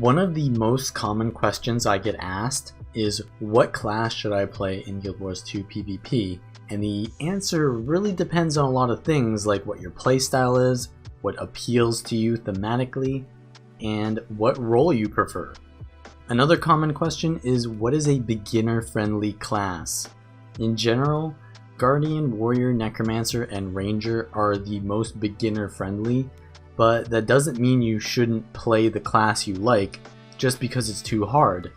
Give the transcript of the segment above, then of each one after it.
One of the most common questions I get asked is, what class should I play in Guild Wars 2 PvP? And the answer really depends on a lot of things, like what your playstyle is, what appeals to you thematically, and what role you prefer. Another common question is, what is a beginner-friendly class? In general, Guardian, Warrior, Necromancer, and Ranger are the most beginner-friendly, but that doesn't mean you shouldn't play the class you like just because it's too hard.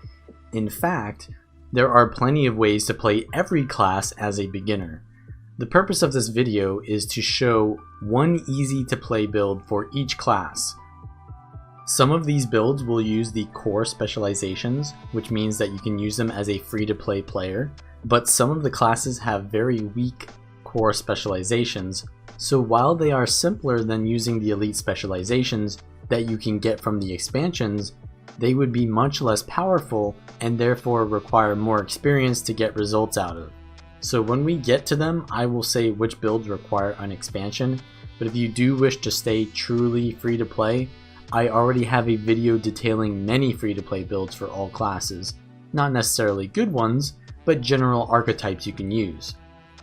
In fact, there are plenty of ways to play every class as a beginner. The purpose of this video is to show one easy to play build for each class. Some of these builds will use the core specializations, which means that you can use them as a free-to-play player, but some of the classes have very weak core specializations, so while they are simpler than using the elite specializations that you can get from the expansions, they would be much less powerful and therefore require more experience to get results out of. So when we get to them, I will say which builds require an expansion, but if you do wish to stay truly free to play, I already have a video detailing many free to play builds for all classes. Not necessarily good ones, but general archetypes you can use.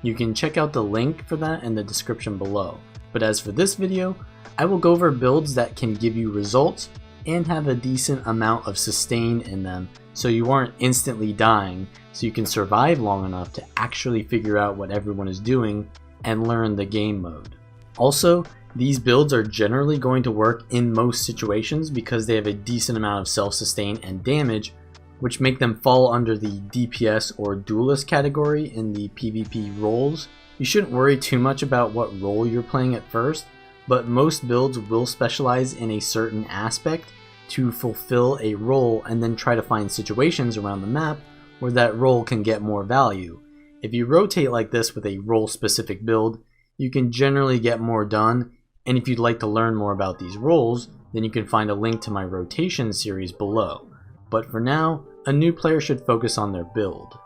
You can check out the link for that in the description below. But as for this video, I will go over builds that can give you results and have a decent amount of sustain in them, so you aren't instantly dying, so you can survive long enough to actually figure out what everyone is doing and learn the game mode. Also, these builds are generally going to work in most situations because they have a decent amount of self-sustain and damage, which make them fall under the DPS or duelist category in the PvP roles. You shouldn't worry too much about what role you're playing at first, but most builds will specialize in a certain aspect to fulfill a role and then try to find situations around the map where that role can get more value. If you rotate like this with a role specific build, you can generally get more done, and if you'd like to learn more about these roles, then you can find a link to my rotation series below. But for now, a new player should focus on their build.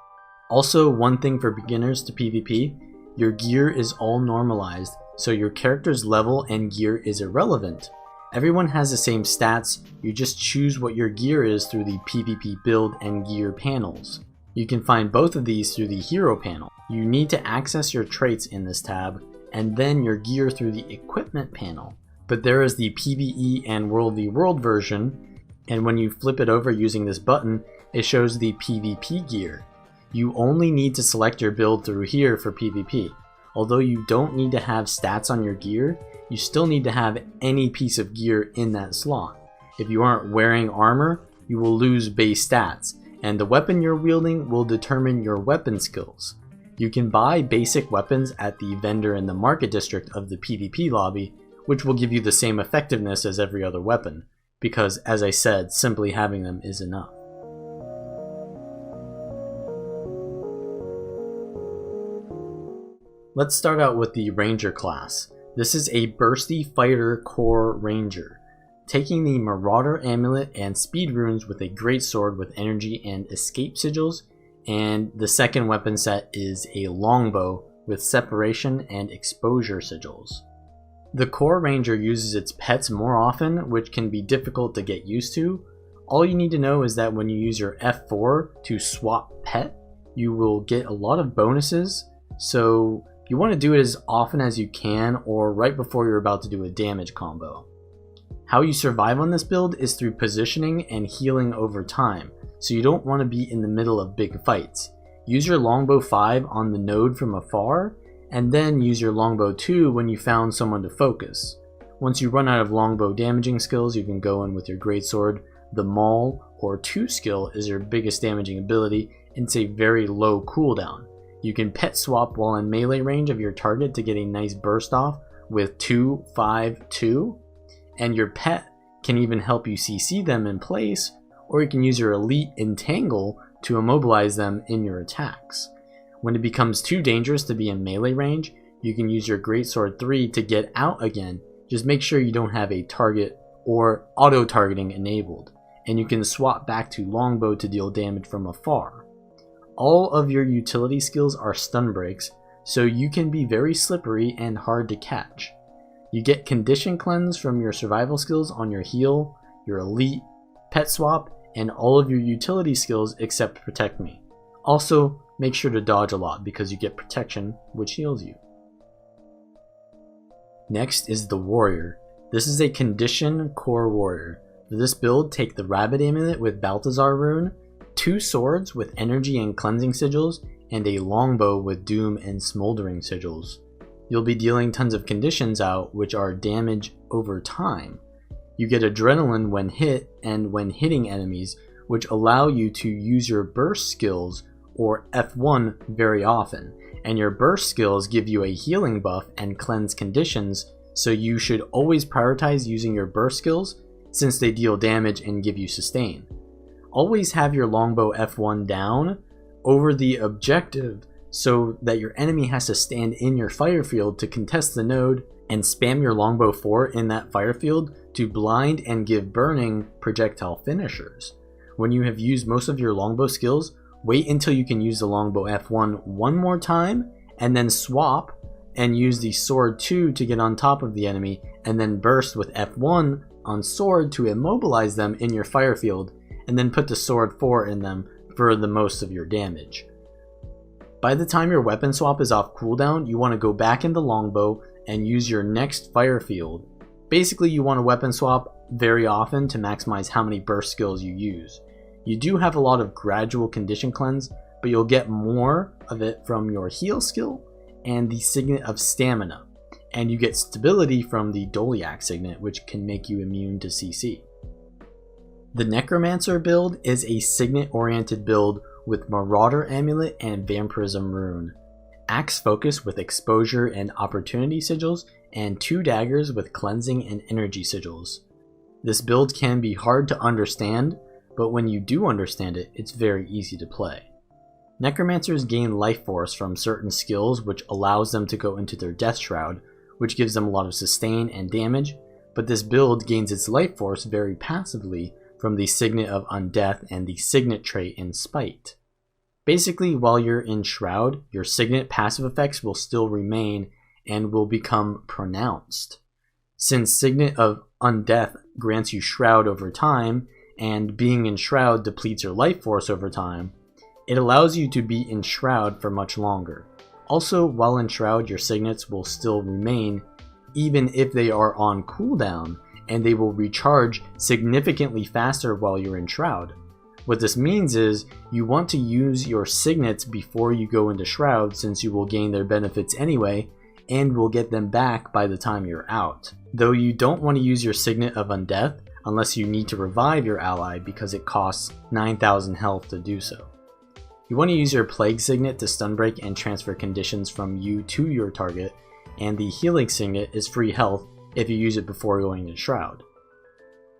Also, one thing for beginners to PvP, your gear is all normalized, so your character's level and gear is irrelevant. Everyone has the same stats, you just choose what your gear is through the PvP build and gear panels. You can find both of these through the hero panel. You need to access your traits in this tab, and then your gear through the equipment panel. But there is the PvE and World v World version, and when you flip it over using this button, it shows the PvP gear. You only need to select your build through here for PvP. Although you don't need to have stats on your gear, you still need to have any piece of gear in that slot. If you aren't wearing armor, you will lose base stats, and the weapon you're wielding will determine your weapon skills. You can buy basic weapons at the vendor in the market district of the PvP lobby, which will give you the same effectiveness as every other weapon, because as I said, simply having them is enough. Let's start out with the Ranger class. This is a bursty fighter core Ranger, taking the Marauder Amulet and Speed Runes with a Greatsword with energy and escape sigils, and the second weapon set is a Longbow with separation and exposure sigils. The core Ranger uses its pets more often, which can be difficult to get used to. All you need to know is that when you use your F4 to swap pet, you will get a lot of bonuses, so you want to do it as often as you can or right before you're about to do a damage combo. How you survive on this build is through positioning and healing over time, so you don't want to be in the middle of big fights. Use your Longbow 5 on the node from afar, and then use your Longbow 2 when you found someone to focus. Once you run out of Longbow damaging skills, you can go in with your Greatsword. The Maul or 2 skill is your biggest damaging ability, and it's a very low cooldown. You can pet swap while in melee range of your target to get a nice burst off with 2, 5, 2, and your pet can even help you CC them in place, or you can use your elite Entangle to immobilize them in your attacks. When it becomes too dangerous to be in melee range, you can use your Greatsword 3 to get out again. Just make sure you don't have a target or auto-targeting enabled, and you can swap back to Longbow to deal damage from afar. All of your utility skills are stun breaks, so you can be very slippery and hard to catch. You get condition cleanse from your survival skills on your heal, your elite, pet swap, and all of your utility skills except protect me. Also, make sure to dodge a lot because you get protection, which heals you. Next is the warrior. This is a condition core warrior. For this build, take the Rabid amulet with Balthazar rune, 2 swords with energy and cleansing sigils, and a longbow with doom and smoldering sigils. You'll be dealing tons of conditions out, which are damage over time. You get adrenaline when hit and when hitting enemies, which allow you to use your burst skills or F1 very often, and your burst skills give you a healing buff and cleanse conditions, so you should always prioritize using your burst skills since they deal damage and give you sustain. Always have your longbow F1 down over the objective so that your enemy has to stand in your fire field to contest the node, and spam your longbow 4 in that fire field to blind and give burning projectile finishers. When you have used most of your longbow skills, wait until you can use the longbow F1 one more time, and then swap and use the sword 2 to get on top of the enemy, and then burst with F1 on sword to immobilize them in your fire field, and then put the sword 4 in them for the most of your damage. By the time your weapon swap is off cooldown, you want to go back into longbow and use your next fire field. Basically, you want to weapon swap very often to maximize how many burst skills you use. You do have a lot of gradual condition cleanse, but you'll get more of it from your heal skill and the Signet of Stamina, and you get stability from the Doliac Signet, which can make you immune to CC. The Necromancer build is a Signet oriented build with Marauder Amulet and Vampirism Rune, Axe Focus with Exposure and Opportunity Sigils, and 2 daggers with Cleansing and Energy Sigils. This build can be hard to understand, but when you do understand it, it's very easy to play. Necromancers gain life force from certain skills, which allows them to go into their Death Shroud, which gives them a lot of sustain and damage, but this build gains its life force very passively from the Signet of Undeath and the Signet trait in Spite. Basically, while you're in Shroud, your Signet passive effects will still remain and will become pronounced. Since Signet of Undeath grants you Shroud over time, and being in Shroud depletes your life force over time, it allows you to be in Shroud for much longer. Also, while in Shroud, your Signets will still remain, even if they are on cooldown, and they will recharge significantly faster while you're in Shroud. What this means is, you want to use your Signets before you go into Shroud, since you will gain their benefits anyway, and will get them back by the time you're out. Though you don't want to use your Signet of Undeath unless you need to revive your ally because it costs 9,000 health to do so. You want to use your Plague Signet to stun break and transfer conditions from you to your target, and the Healing Signet is free health if you use it before going into Shroud.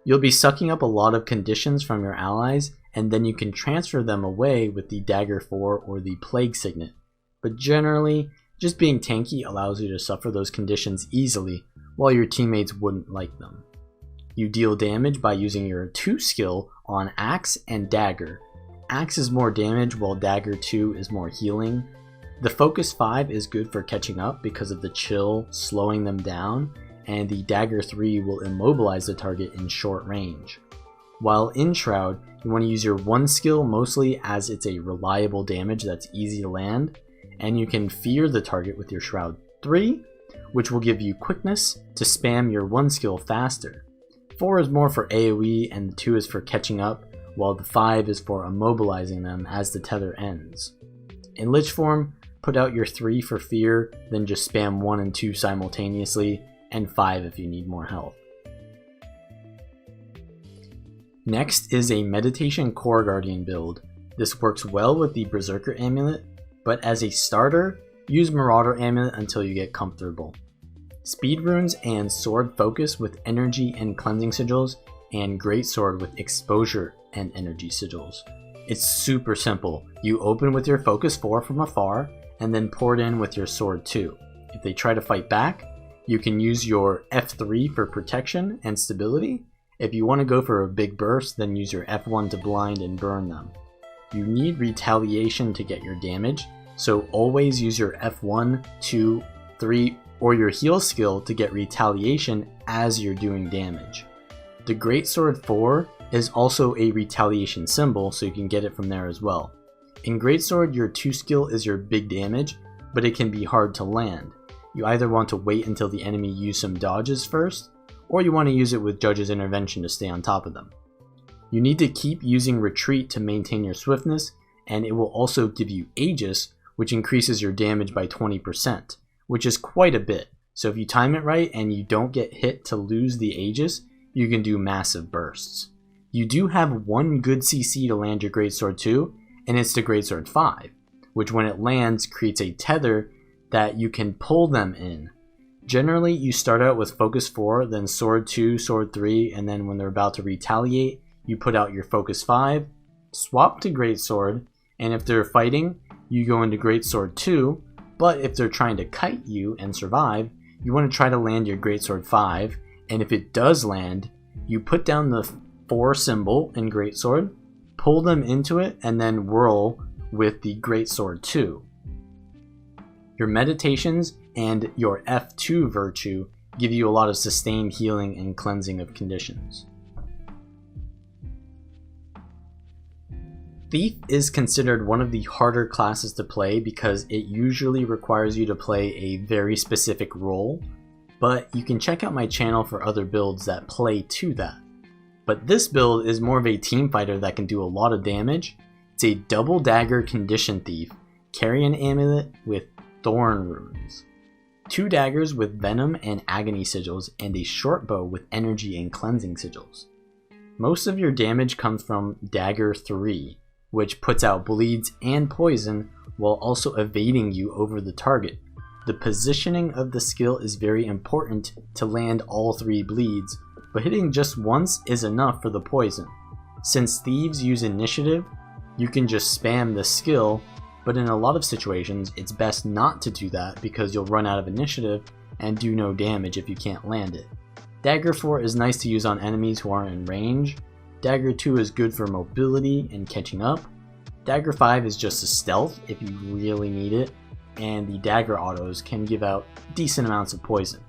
You'll be sucking up a lot of conditions from your allies, and then you can transfer them away with the Dagger 4 or the Plague Signet, but generally, just being tanky allows you to suffer those conditions easily, while your teammates wouldn't like them. You deal damage by using your 2 skill on Axe and Dagger. Axe is more damage while Dagger 2 is more healing. The Focus 5 is good for catching up because of the chill slowing them down, and the Dagger 3 will immobilize the target in short range. While in Shroud, you want to use your 1 skill mostly as it's a reliable damage that's easy to land, and you can fear the target with your Shroud 3, which will give you quickness to spam your 1 skill faster. 4 is more for AoE and the 2 is for catching up, while the 5 is for immobilizing them as the tether ends. In Lich form, put out your 3 for fear, then just spam 1 and 2 simultaneously, and 5 if you need more health. Next is a Meditation Core Guardian build. This works well with the Berserker Amulet, but as a starter, use Marauder Amulet until you get comfortable. Speed runes and sword focus with energy and cleansing sigils, and Greatsword with exposure and energy sigils. It's super simple. You open with your focus 4 from afar, and then pour it in with your sword 2. If they try to fight back, you can use your F3 for protection and stability. If you want to go for a big burst, then use your F1 to blind and burn them. You need retaliation to get your damage, so always use your F1, 2, 3, or your heal skill to get retaliation as you're doing damage. The Greatsword 4 is also a retaliation symbol, so you can get it from there as well. In Greatsword, your 2 skill is your big damage, but it can be hard to land. You either want to wait until the enemy use some dodges first, or you want to use it with Judge's Intervention to stay on top of them. You need to keep using Retreat to maintain your swiftness, and it will also give you Aegis, which increases your damage by 20%, which is quite a bit. So if you time it right and you don't get hit to lose the Aegis, you can do massive bursts. You do have one good CC to land your Greatsword 2, and it's the Greatsword 5, which when it lands creates a tether that you can pull them in. Generally, you start out with Focus 4, then Sword 2, Sword 3, and then when they're about to retaliate, you put out your Focus 5, swap to Greatsword, and if they're fighting, you go into Greatsword 2, but if they're trying to kite you and survive, you want to try to land your Greatsword 5, and if it does land, you put down the 4 symbol in Greatsword, pull them into it, and then whirl with the Greatsword 2. Your meditations and your F2 virtue give you a lot of sustained healing and cleansing of conditions. Thief is considered one of the harder classes to play because it usually requires you to play a very specific role, but you can check out my channel for other builds that play to that. But this build is more of a team fighter that can do a lot of damage. It's a double dagger condition thief, carrying amulet with thorn runes, 2 daggers with venom and agony sigils, and a short bow with energy and cleansing sigils. Most of your damage comes from dagger 3, which puts out bleeds and poison while also evading you over the target. The positioning of the skill is very important to land all 3 bleeds, but hitting just once is enough for the poison. Since thieves use initiative, you can just spam the skill, but in a lot of situations it's best not to do that because you'll run out of initiative and do no damage if you can't land it. Dagger 4 is nice to use on enemies who aren't in range. Dagger 2 is good for mobility and catching up. Dagger 5 is just a stealth if you really need it, and the dagger autos can give out decent amounts of poison.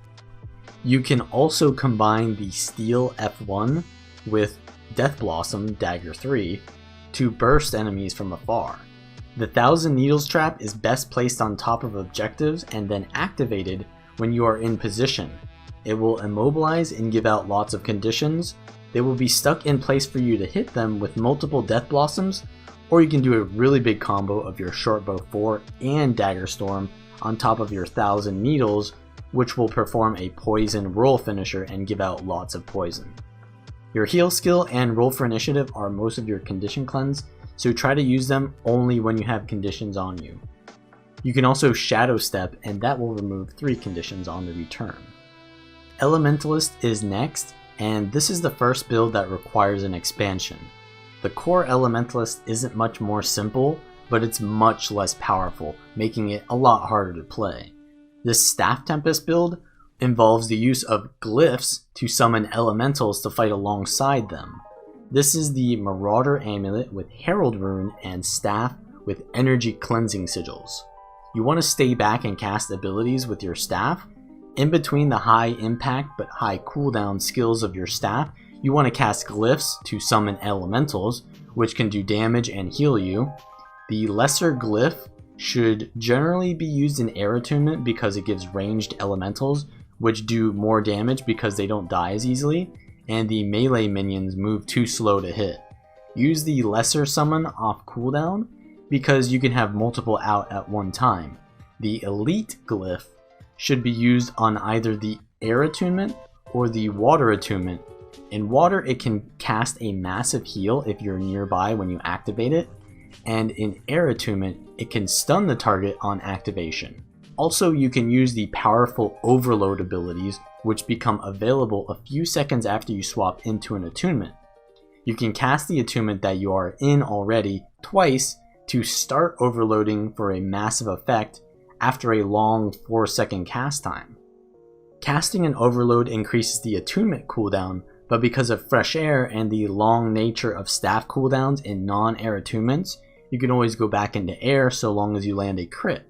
You can also combine the Steel F1 with Death Blossom Dagger 3 to burst enemies from afar. The 1000 Needles trap is best placed on top of objectives and then activated when you are in position. It will immobilize and give out lots of conditions. They will be stuck in place for you to hit them with multiple Death Blossoms, or you can do a really big combo of your Shortbow 4 and Dagger Storm on top of your 1000 Needles, which will perform a poison roll finisher and give out lots of poison. Your heal skill and roll for initiative are most of your condition cleanse, so try to use them only when you have conditions on you. You can also Shadow Step, and that will remove 3 conditions on the return. Elementalist is next, and this is the first build that requires an expansion. The core Elementalist isn't much more simple, but it's much less powerful, making it a lot harder to play. This Staff Tempest build involves the use of glyphs to summon elementals to fight alongside them. This is the Marauder Amulet with Herald Rune and Staff with Energy Cleansing Sigils. You want to stay back and cast abilities with your staff. In between the high impact but high cooldown skills of your staff, you want to cast glyphs to summon elementals, which can do damage and heal you. The lesser glyph should generally be used in air attunement because it gives ranged elementals, which do more damage because they don't die as easily, and the melee minions move too slow to hit. Use the lesser summon off cooldown because you can have multiple out at one time. The elite glyph should be used on either the air attunement or the water attunement. In water, it can cast a massive heal if you're nearby when you activate it, and in air attunement, it can stun the target on activation. Also, you can use the powerful overload abilities, which become available a few seconds after you swap into an attunement. You can cast the attunement that you are in already twice to start overloading for a massive effect after a long 4-second cast time. Casting an overload increases the attunement cooldown, but because of fresh air and the long nature of staff cooldowns in non-air attunements, you can always go back into air so long as you land a crit.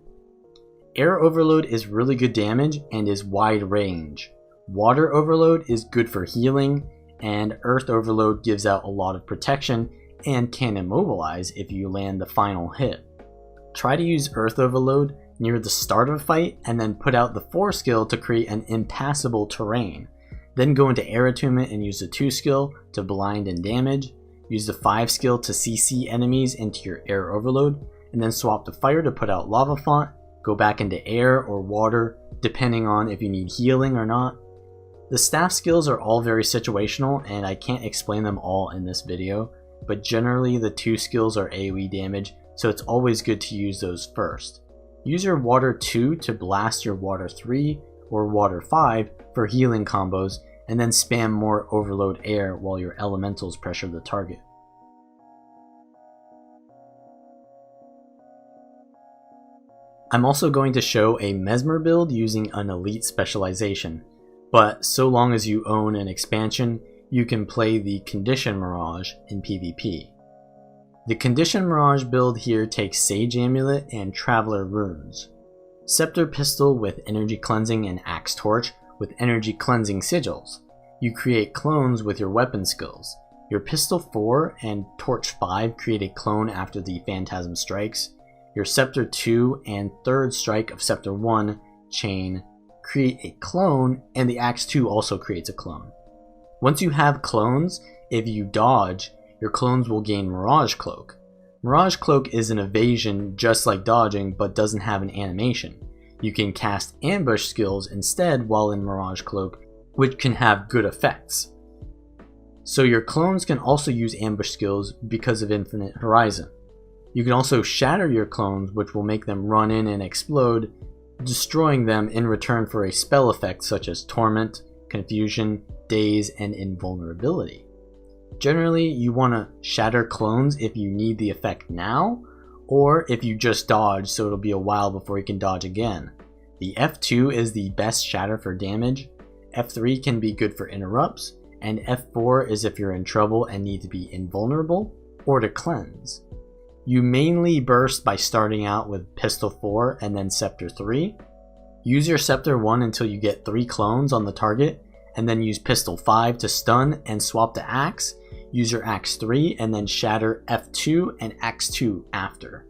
Air overload is really good damage and is wide range. Water overload is good for healing, and Earth Overload gives out a lot of protection and can immobilize if you land the final hit. Try to use Earth Overload near the start of a fight and then put out the 4 skill to create an impassable terrain. Then go into Air Attunement and use the 2 skill to blind and damage. Use the 5 skill to CC enemies into your Air Overload, and then swap to Fire to put out Lava Font. Go back into Air or Water depending on if you need healing or not. The staff skills are all very situational and I can't explain them all in this video, but generally the 2 skills are AoE damage, so it's always good to use those first. Use your Water 2 to blast your Water 3 or Water 5 for healing combos, and then spam more Overload Air while your elementals pressure the target. I'm also going to show a Mesmer build using an elite specialization, but so long as you own an expansion, you can play the Condition Mirage in PvP. The Condition Mirage build here takes Sage Amulet and Traveler Runes. Scepter Pistol with Energy Cleansing and Axe Torch with Energy Cleansing Sigils. You create clones with your weapon skills. Your Pistol 4 and Torch 5 create a clone after the Phantasm strikes. Your Scepter 2 and 3rd strike of Scepter 1 chain create a clone, and the Axe 2 also creates a clone. Once you have clones, if you dodge, your clones will gain Mirage Cloak. Mirage Cloak is an evasion just like dodging, but doesn't have an animation. You can cast ambush skills instead while in Mirage Cloak, which can have good effects. So your clones can also use ambush skills because of Infinite Horizon. You can also shatter your clones, which will make them run in and explode, destroying them in return for a spell effect such as Torment, Confusion, Daze, and Invulnerability. Generally, you want to shatter clones if you need the effect now, or if you just dodge so it'll be a while before you can dodge again. The F2 is the best shatter for damage, F3 can be good for interrupts, and F4 is if you're in trouble and need to be invulnerable, or to cleanse. You mainly burst by starting out with Pistol 4 and then Scepter 3. Use your Scepter 1 until you get 3 clones on the target, and then use Pistol 5 to stun and swap to Axe. Use your Axe 3 and then shatter F2 and Axe 2 after.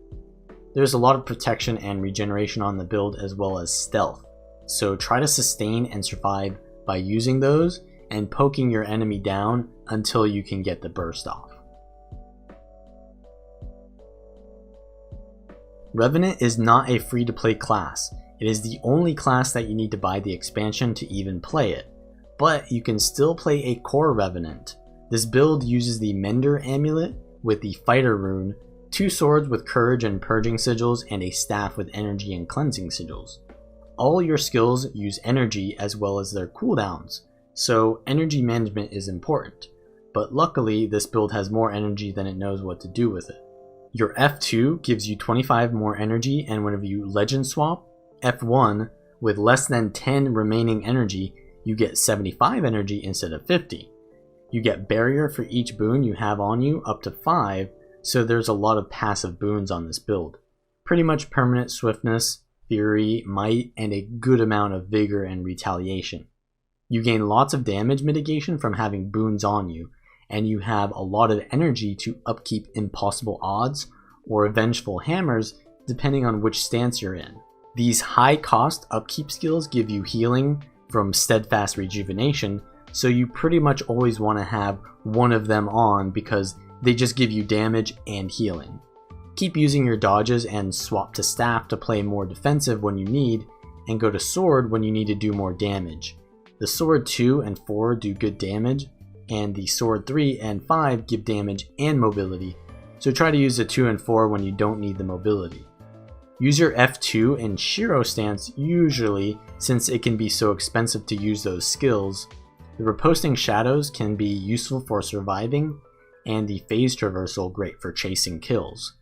There's a lot of protection and regeneration on the build as well as stealth, so try to sustain and survive by using those and poking your enemy down until you can get the burst off. Revenant is not a free-to-play class. It is the only class that you need to buy the expansion to even play it, but you can still play a core Revenant. This build uses the Mender Amulet with the Fighter Rune, 2 swords with Courage and Purging Sigils, and a staff with Energy and Cleansing Sigils. All your skills use energy as well as their cooldowns, so energy management is important, but luckily this build has more energy than it knows what to do with it. Your F2 gives you 25 more energy, and whenever you legend swap, F1 with less than 10 remaining energy, you get 75 energy instead of 50. You get barrier for each boon you have on you up to 5, so there's a lot of passive boons on this build. Pretty much permanent swiftness, fury, might, and a good amount of vigor and retaliation. You gain lots of damage mitigation from having boons on you, and you have a lot of energy to upkeep Impossible Odds or Vengeful Hammers depending on which stance you're in. These high cost upkeep skills give you healing from Steadfast Rejuvenation, so you pretty much always want to have one of them on because they just give you damage and healing. Keep using your dodges and swap to staff to play more defensive when you need, and go to sword when you need to do more damage. The sword 2 and 4 do good damage, and the sword 3 and 5 give damage and mobility, so try to use the 2 and 4 when you don't need the mobility. Use your F2 and Shiro stance usually, since it can be so expensive to use those skills. The Reposting Shadows can be useful for surviving, and the Phase Traversal great for chasing kills.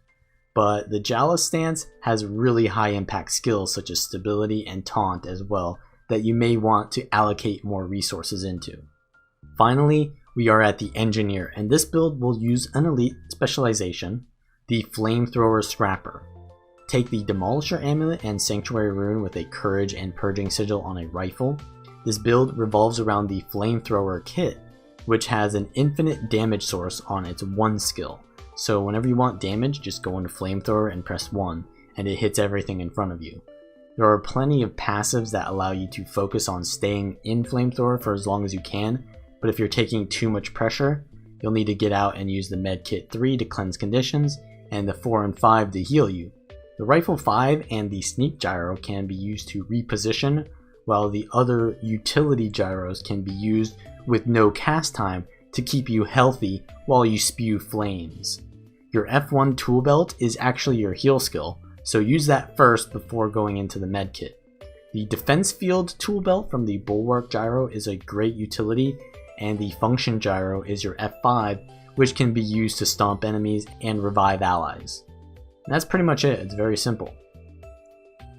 But the Jala stance has really high impact skills such as Stability and Taunt as well that you may want to allocate more resources into. Finally, we are at the Engineer, and this build will use an elite specialization, the Flamethrower Scrapper. Take the Demolisher Amulet and Sanctuary Rune with a Courage and Purging Sigil on a rifle. This build revolves around the Flamethrower kit. which has an infinite damage source on its 1 skill. So whenever you want damage, just go into Flamethrower and press 1, and it hits everything in front of you. There are plenty of passives that allow you to focus on staying in Flamethrower for as long as you can, but if you're taking too much pressure, you'll need to get out and use the Medkit 3 to cleanse conditions, and the 4 and 5 to heal you. The Rifle 5 and the Sneak Gyro can be used to reposition, while the other utility gyros can be used with no cast time to keep you healthy while you spew flames. Your F1 tool belt is actually your heal skill, so use that first before going into the medkit. The defense field tool belt from the Bulwark gyro is a great utility, and the function gyro is your F5, which can be used to stomp enemies and revive allies. And that's pretty much it. It's very simple.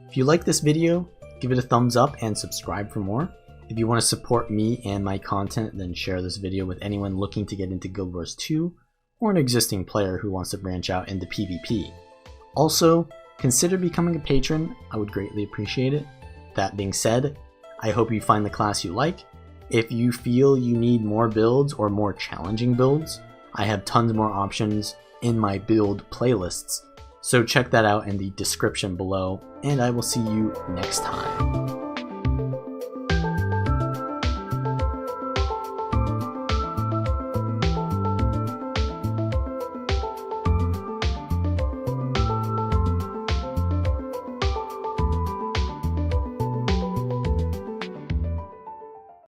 If you like this video, give it a thumbs up and subscribe for more. If you want to support me and my content, then share this video with anyone looking to get into Guild Wars 2 or an existing player who wants to branch out into PvP. Also, consider becoming a patron. I would greatly appreciate it. That being said, I hope you find the class you like. If you feel you need more builds or more challenging builds, I have tons more options in my build playlists, so check that out in the description below, and I will see you next time.